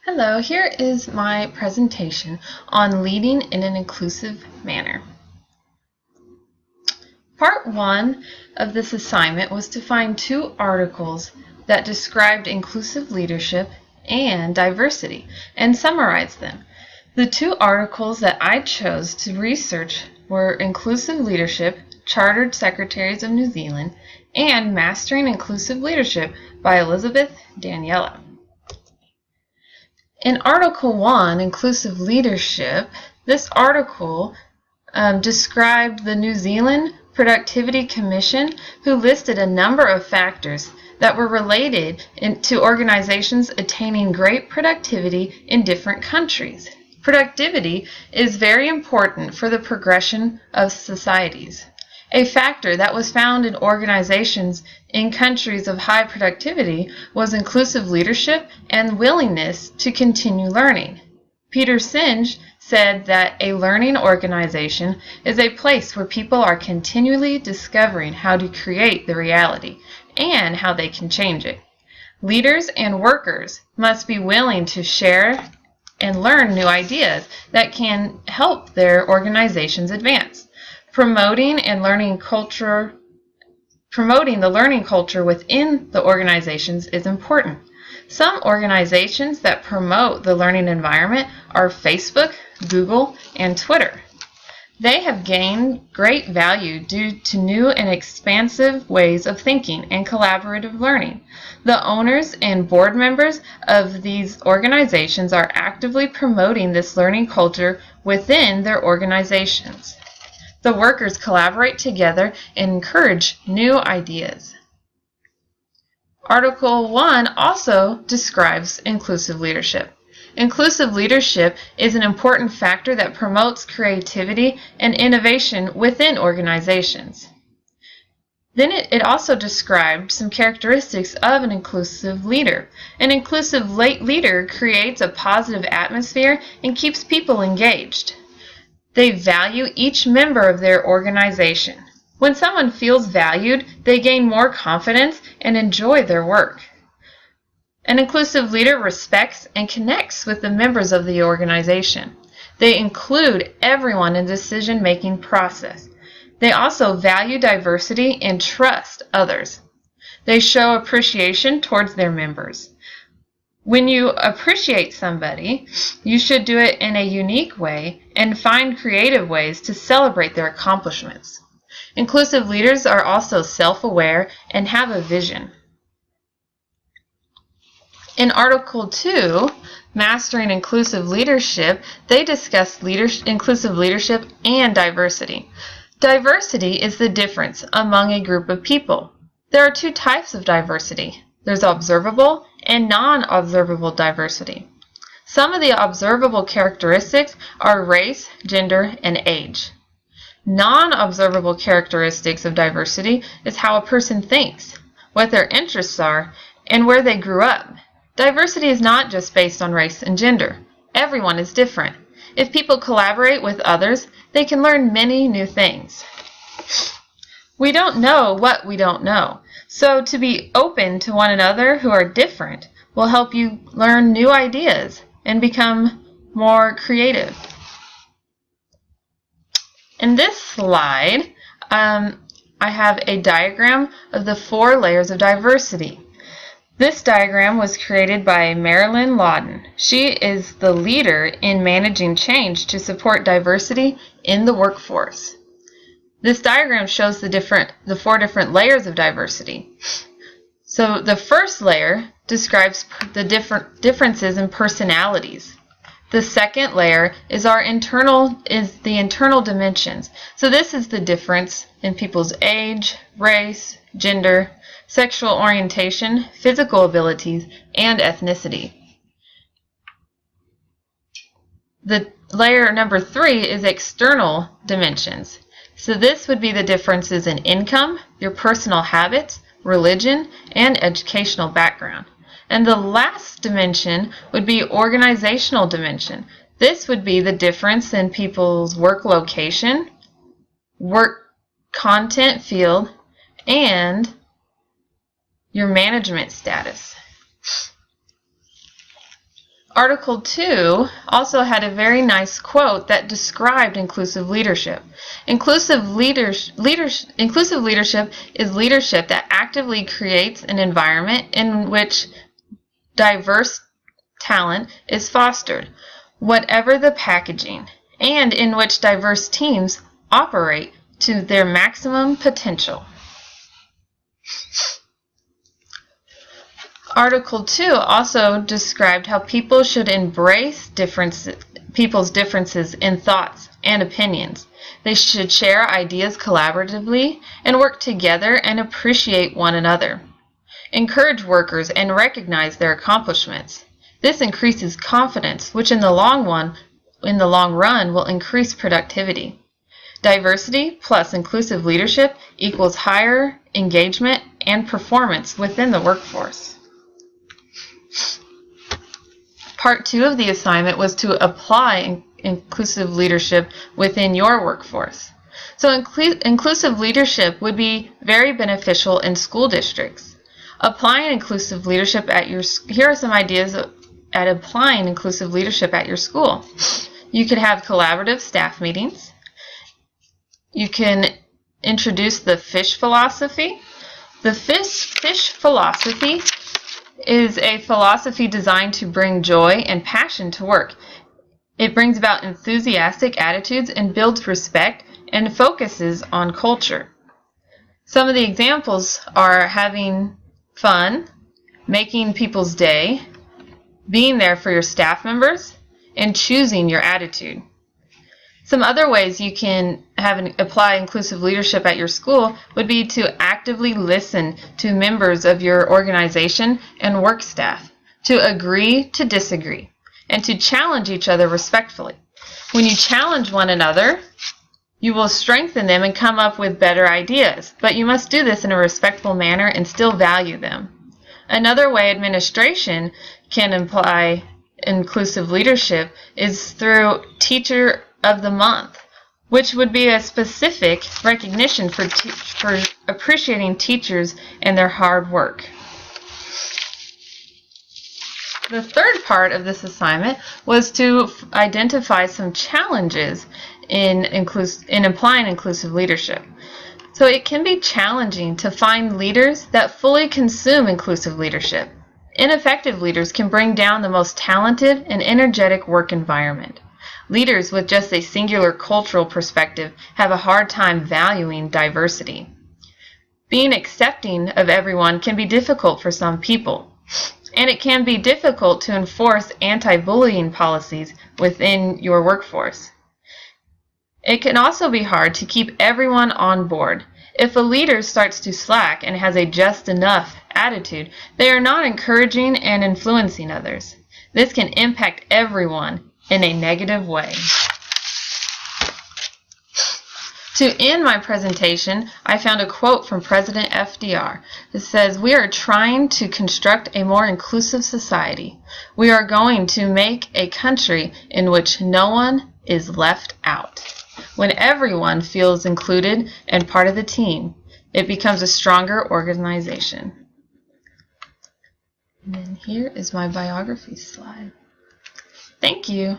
Hello, here is my presentation on leading in an inclusive manner. Part 1 of this assignment was to find two articles that described inclusive leadership and diversity and summarize them. The two articles that I chose to research were Inclusive Leadership, Chartered Secretaries of New Zealand, and Mastering Inclusive Leadership by Elizabeth Daniela. In Article 1, Inclusive Leadership, this article described the New Zealand Productivity Commission, who listed a number of factors that were related to organizations attaining great productivity in different countries. Productivity is very important for the progression of societies. A factor that was found in organizations in countries of high productivity was inclusive leadership and willingness to continue learning. Peter Senge said that a learning organization is a place where people are continually discovering how to create the reality and how they can change it. Leaders and workers must be willing to share and learn new ideas that can help their organizations advance. Promoting the learning culture within the organizations is important. Some organizations that promote the learning environment are Facebook, Google, and Twitter. They have gained great value due to new and expansive ways of thinking and collaborative learning. The owners and board members of these organizations are actively promoting this learning culture within their organizations. The workers collaborate together and encourage new ideas. Article 1 also describes inclusive leadership. Inclusive leadership is an important factor that promotes creativity and innovation within organizations. Then it also described some characteristics of an inclusive leader. An inclusive leader creates a positive atmosphere and keeps people engaged. They value each member of their organization. When someone feels valued, they gain more confidence and enjoy their work. An inclusive leader respects and connects with the members of the organization. They include everyone in the decision-making process. They also value diversity and trust others. They show appreciation towards their members. When you appreciate somebody, you should do it in a unique way and find creative ways to celebrate their accomplishments. Inclusive leaders are also self-aware and have a vision. In Article 2, Mastering Inclusive Leadership, they discuss inclusive leadership and diversity. Diversity is the difference among a group of people. There are two types of diversity. There's observable and non-observable diversity. Some of the observable characteristics are race, gender, and age. Non-observable characteristics of diversity is how a person thinks, what their interests are, and where they grew up. Diversity is not just based on race and gender. Everyone is different. If people collaborate with others, they can learn many new things. We don't know what we don't know. So to be open to one another who are different will help you learn new ideas and become more creative. In this slide, I have a diagram of the 4 layers of diversity. This diagram was created by Marilyn Lawden. She is the leader in managing change to support diversity in the workforce. This diagram shows the 4 different layers of diversity. So the first layer describes the differences in personalities. The second layer is the internal dimensions. So this is the difference in people's age, race, gender, sexual orientation, physical abilities, and ethnicity. The layer number 3 is external dimensions. So this would be the differences in income, your personal habits, religion, and educational background. And the last dimension would be organizational dimension. This would be the difference in people's work location, work content field, and your management status. Article 2 also had a very nice quote that described inclusive leadership. Inclusive leadership is leadership that actively creates an environment in which diverse talent is fostered, whatever the packaging, and in which diverse teams operate to their maximum potential. Article 2 also described how people should embrace people's differences in thoughts and opinions. They should share ideas collaboratively and work together and appreciate one another. Encourage workers and recognize their accomplishments. This increases confidence, which in the long run will increase productivity. Diversity plus inclusive leadership equals higher engagement and performance within the workforce. Part 2 of the assignment was to apply inclusive leadership within your workforce. So inclusive leadership would be very beneficial in school districts. Applying inclusive leadership here are some ideas at applying inclusive leadership at your school. You could have collaborative staff meetings. You can introduce the FISH philosophy. The FISH philosophy is a philosophy designed to bring joy and passion to work. It brings about enthusiastic attitudes and builds respect and focuses on culture. Some of the examples are having fun, making people's day, being there for your staff members, and choosing your attitude. Some other ways you can apply inclusive leadership at your school would be to actively listen to members of your organization and work staff, to agree to disagree, and to challenge each other respectfully. When you challenge one another, you will strengthen them and come up with better ideas, but you must do this in a respectful manner and still value them. Another way administration can apply inclusive leadership is through Teacher of the Month, which would be a specific recognition for appreciating teachers and their hard work. The third part of this assignment was to identify some challenges in applying inclusive leadership. So it can be challenging to find leaders that fully consume inclusive leadership. Ineffective leaders can bring down the most talented and energetic work environment. Leaders with just a singular cultural perspective have a hard time valuing diversity. Being accepting of everyone can be difficult for some people, and it can be difficult to enforce anti-bullying policies within your workforce. It can also be hard to keep everyone on board. If a leader starts to slack and has a just enough attitude, they are not encouraging and influencing others. This can impact everyone in a negative way. To end my presentation, I found a quote from President FDR that says, "We are trying to construct a more inclusive society. We are going to make a country in which no one is left out." When everyone feels included and part of the team, it becomes a stronger organization. And then here is my biography slide. Thank you.